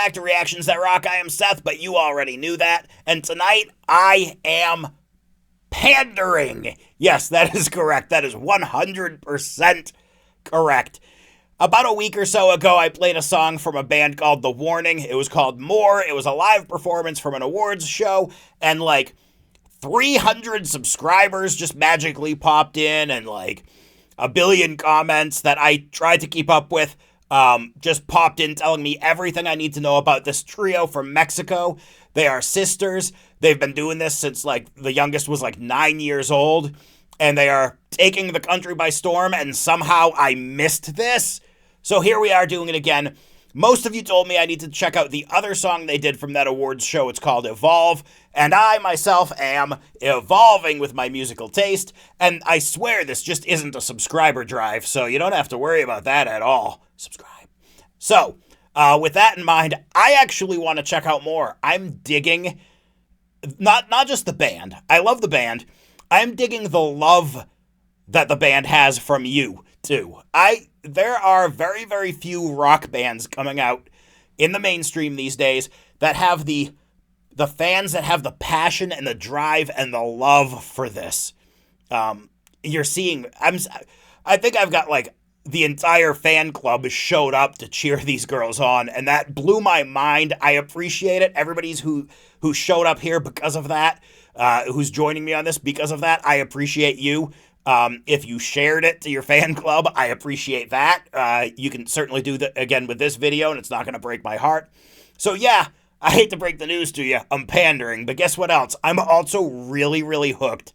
back to Reactions That Rock. I am Seth, but you already knew that. And tonight, I am pandering. Yes, that is correct. That is 100% correct. About a week or so ago, I played a song from a band called The Warning. It was called More. It was a live performance from an awards show, and 300 subscribers just magically popped in, and a billion comments that I tried to keep up with just popped in telling me everything I need to know about this trio from Mexico. They are sisters. They've been doing this since the youngest was 9 years old, and they are taking the country by storm, and somehow I missed this. So here we are doing it again. Most of you told me I need to check out the other song they did from that awards show. It's called Evolve, and I myself am evolving with my musical taste, and I swear this just isn't a subscriber drive, so you don't have to worry about that at all. Subscribe. So, with that in mind, I actually want to check out more. I'm digging, not just the band. I love the band. I'm digging the love that the band has from you, too. There are very, very few rock bands coming out in the mainstream these days that have the fans that have the passion and the drive and the love for this. You're seeing, I think I've got the entire fan club showed up to cheer these girls on, and that blew my mind. I appreciate it. Everybody's who showed up here because of that, who's joining me on this because of that, I appreciate you. If you shared it to your fan club, I appreciate that. You can certainly do that again with this video, and it's not going to break my heart. So yeah, I hate to break the news to you, I'm pandering, but guess what else? I'm also really, really hooked.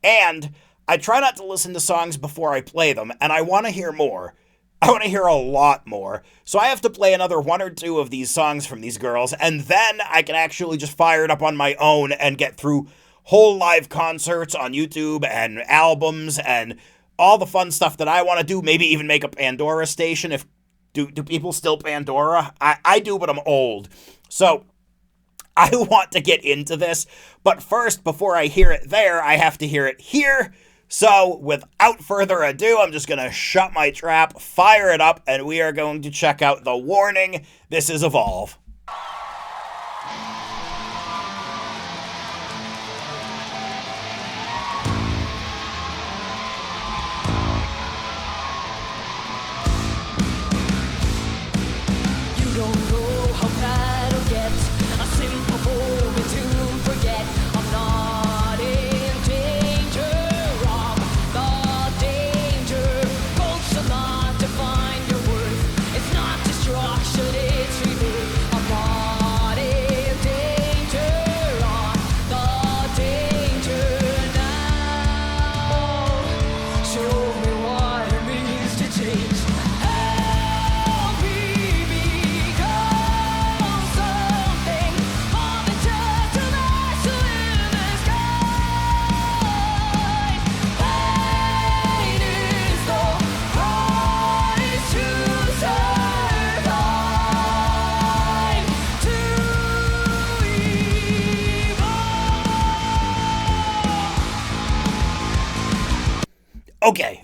And I try not to listen to songs before I play them, and I want to hear more. I want to hear a lot more. So I have to play another one or two of these songs from these girls, and then I can actually just fire it up on my own and get through whole live concerts on YouTube and albums and all the fun stuff that I want to do. Maybe even make a Pandora station. Do people still Pandora? I do, but I'm old. So I want to get into this. But first, before I hear it there, I have to hear it here. So without further ado, I'm just going to shut my trap, fire it up, and we are going to check out The Warning. This is Evolve.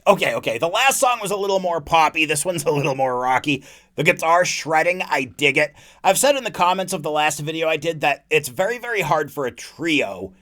Okay. The last song was a little more poppy. This one's a little more rocky. The guitar shredding, I dig it. I've said in the comments of the last video I did that it's very, very hard for a trio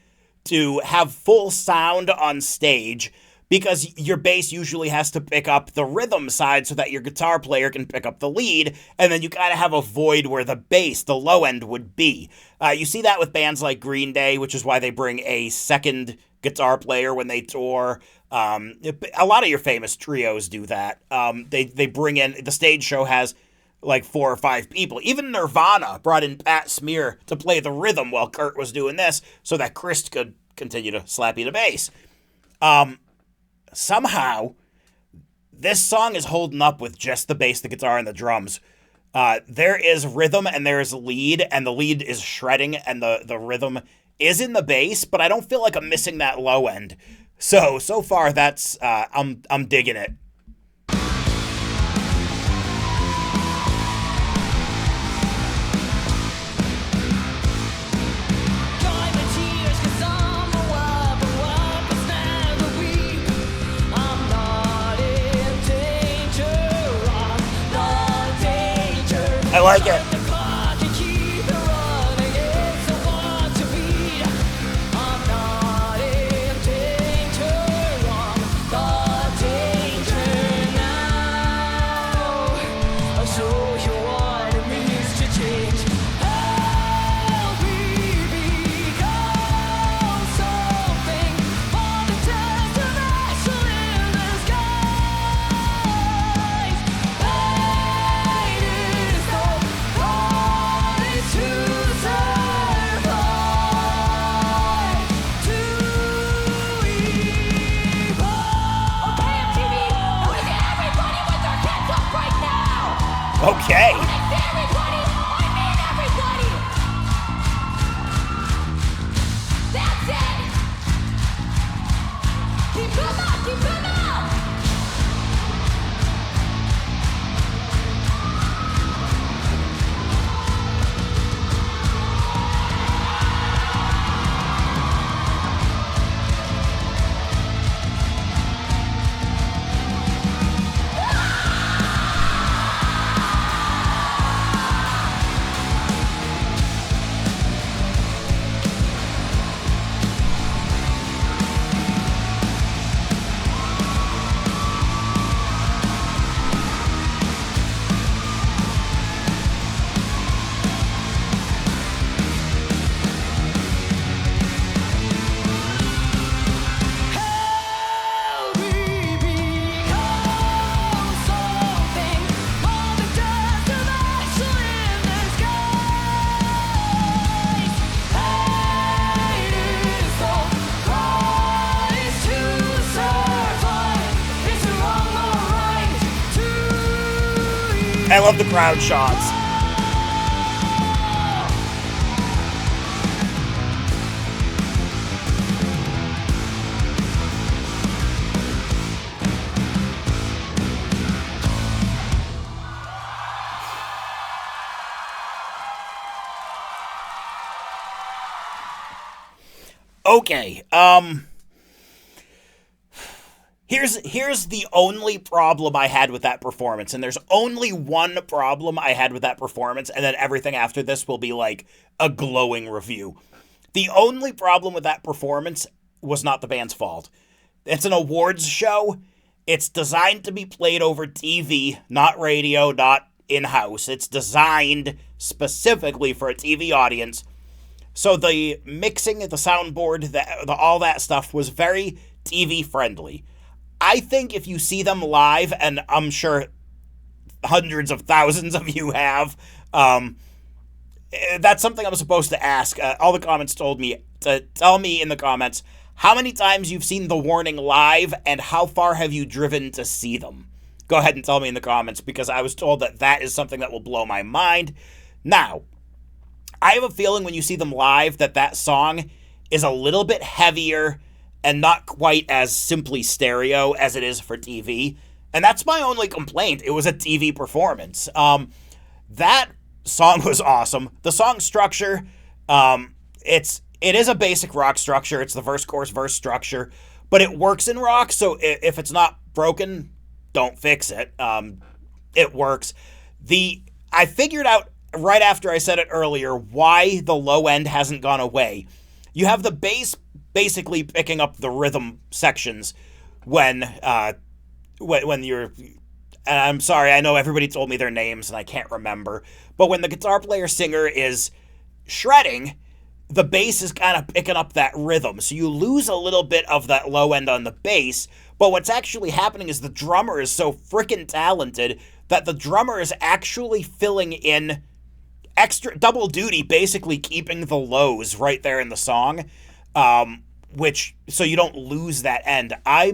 to have full sound on stage because your bass usually has to pick up the rhythm side so that your guitar player can pick up the lead, and then you gotta have a void where the bass, the low end, would be. You see that with bands like Green Day, which is why they bring a second guitar player when they tour. A lot of your famous trios do that. They bring in, the stage show has 4 or 5 people. Even Nirvana brought in Pat Smear to play the rhythm while Kurt was doing this so that Chris could continue to slap you the bass. Somehow, this song is holding up with just the bass, the guitar, and the drums. There is rhythm and there is lead, and the lead is shredding, and the rhythm is in the bass, but I don't feel like I'm missing that low end. So far that's I'm digging it. I like it. Okay. Everybody, I mean everybody. That's it. Keep them up, keep them up. I love the crowd shots. Okay, Here's the only problem I had with that performance, and there's only one problem I had with that performance, and then everything after this will be like a glowing review. The only problem with that performance was not the band's fault. It's an awards show. It's designed to be played over TV, not radio, not in-house. It's designed specifically for a TV audience. So the mixing, the soundboard, all that stuff was very TV friendly. I think if you see them live, and I'm sure hundreds of thousands of you have, that's something I'm supposed to ask. All the comments told me to tell me in the comments how many times you've seen The Warning live and how far have you driven to see them. Go ahead and tell me in the comments, because I was told that that is something that will blow my mind. Now, I have a feeling when you see them live that song is a little bit heavier and not quite as simply stereo as it is for TV. And that's my only complaint. It was a TV performance. That song was awesome. The song structure, it is a basic rock structure. It's the verse, chorus, verse structure. But it works in rock, so if it's not broken, don't fix it. It works. I figured out right after I said it earlier why the low end hasn't gone away. You have the bass basically picking up the rhythm sections when you're, and I'm sorry, I know everybody told me their names and I can't remember, but when the guitar player singer is shredding, the bass is kind of picking up that rhythm. So you lose a little bit of that low end on the bass, but what's actually happening is the drummer is so freaking talented that the drummer is actually filling in extra double duty, basically keeping the lows right there in the song. Which, so you don't lose that end. I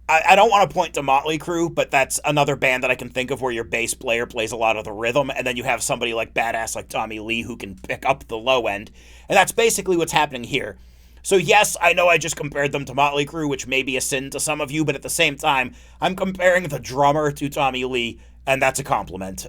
don't want to point to Motley Crue, but that's another band that I can think of where your bass player plays a lot of the rhythm, and then you have somebody like badass like Tommy Lee who can pick up the low end, and that's basically what's happening here. So yes, I know I just compared them to Motley Crue, which may be a sin to some of you, but at the same time, I'm comparing the drummer to Tommy Lee, and that's a compliment.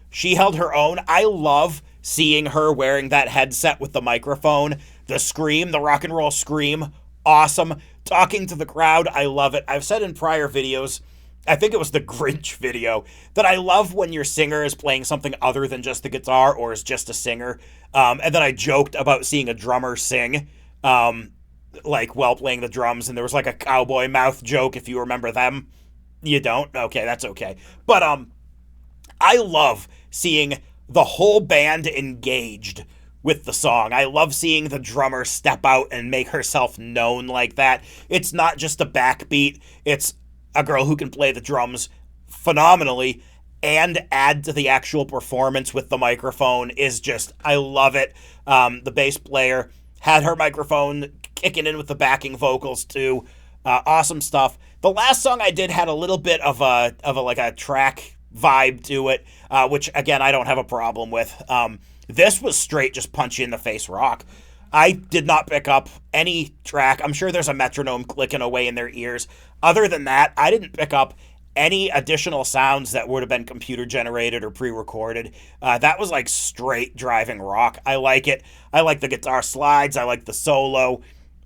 She held her own. I love seeing her wearing that headset with the microphone. The scream, the rock and roll scream, awesome. Talking to the crowd, I love it. I've said in prior videos, I think it was the Grinch video, that I love when your singer is playing something other than just the guitar or is just a singer. And then I joked about seeing a drummer sing, like while playing the drums, and there was like a cowboy mouth joke, if you remember them. You don't? Okay, that's okay. But I love seeing the whole band engaged with the song. I love seeing the drummer step out and make herself known like that. It's not just a backbeat. It's a girl who can play the drums phenomenally and add to the actual performance with the microphone is just, I love it. The bass player had her microphone kicking in with the backing vocals too. Awesome stuff. The last song I did had a little bit of a track vibe to it, which again I don't have a problem with. This was straight just punch you in the face rock. I did not pick up any track. I'm sure there's a metronome clicking away in their ears. Other than that, I didn't pick up any additional sounds that would have been computer generated or pre-recorded. That was like straight driving rock. I like it. I like the guitar slides. I like the solo.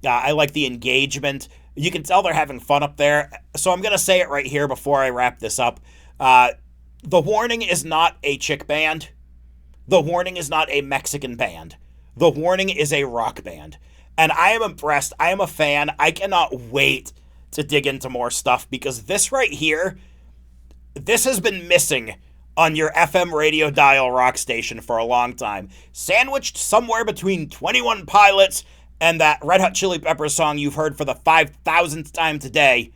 I like the engagement. You can tell they're having fun up there. So I'm going to say it right here before I wrap this up. The Warning is not a chick band. The Warning is not a Mexican band. The Warning is a rock band. And I am impressed. I am a fan. I cannot wait to dig into more stuff because this right here, this has been missing on your FM radio dial rock station for a long time. Sandwiched somewhere between 21 Pilots and that Red Hot Chili Peppers song you've heard for the 5,000th time today.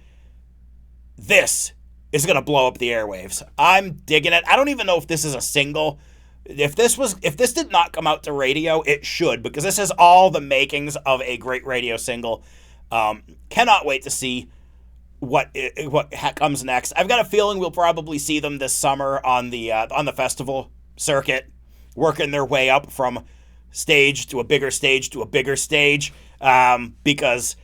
This is going to blow up the airwaves. I'm digging it. I don't even know if this is a single. If this did not come out to radio, it should, because this has all the makings of a great radio single. Cannot wait to see what comes next. I've got a feeling we'll probably see them this summer on the festival circuit, working their way up from stage to a bigger stage to a bigger stage, because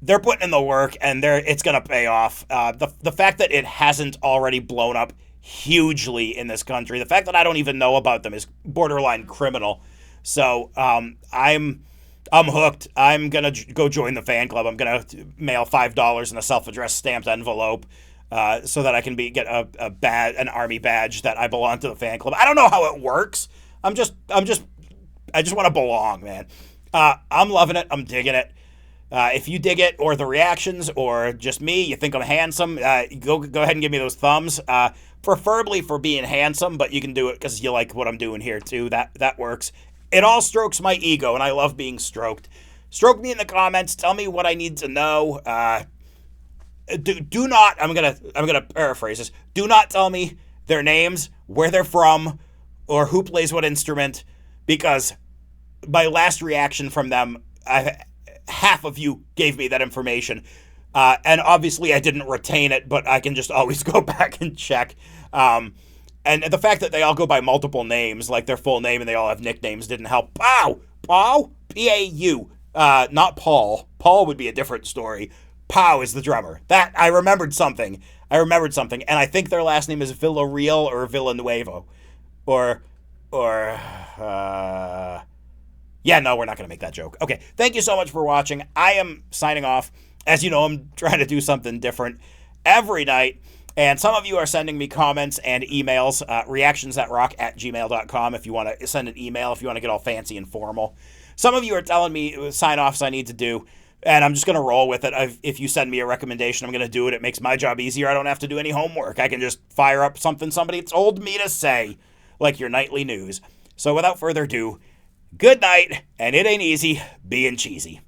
they're putting in the work and it's going to pay off. The fact that it hasn't already blown up hugely in this country, the fact that I don't even know about them is borderline criminal. So I'm hooked. I'm going to go join the fan club. I'm going to mail $5 in a self-addressed stamped envelope so that I can get an army badge that I belong to the fan club. I don't know how it works. I just want to belong, man. I'm loving it. I'm digging it. If you dig it, or the reactions, or just me, you think I'm handsome, go ahead and give me those thumbs. Preferably for being handsome, but you can do it because you like what I'm doing here too. That works. It all strokes my ego, and I love being stroked. Stroke me in the comments. Tell me what I need to know. Do not. I'm gonna paraphrase this. Do not tell me their names, where they're from, or who plays what instrument, because my last reaction from them, half of you gave me that information. And obviously I didn't retain it, but I can just always go back and check. And the fact that they all go by multiple names, like their full name, and they all have nicknames, didn't help. Paul, P-A-U, not Paul. Paul would be a different story. Pau is the drummer. That, I remembered something, and I think their last name is Villarreal or Villanueva. Yeah, no, we're not going to make that joke. Okay, thank you so much for watching. I am signing off. As you know, I'm trying to do something different every night. And some of you are sending me comments and emails, reactionsthatrock@gmail.com if you want to send an email, if you want to get all fancy and formal. Some of you are telling me sign-offs I need to do, and I'm just going to roll with it. If you send me a recommendation, I'm going to do it. It makes my job easier. I don't have to do any homework. I can just fire up something somebody told me to say, like your nightly news. So without further ado, good night, and it ain't easy being cheesy.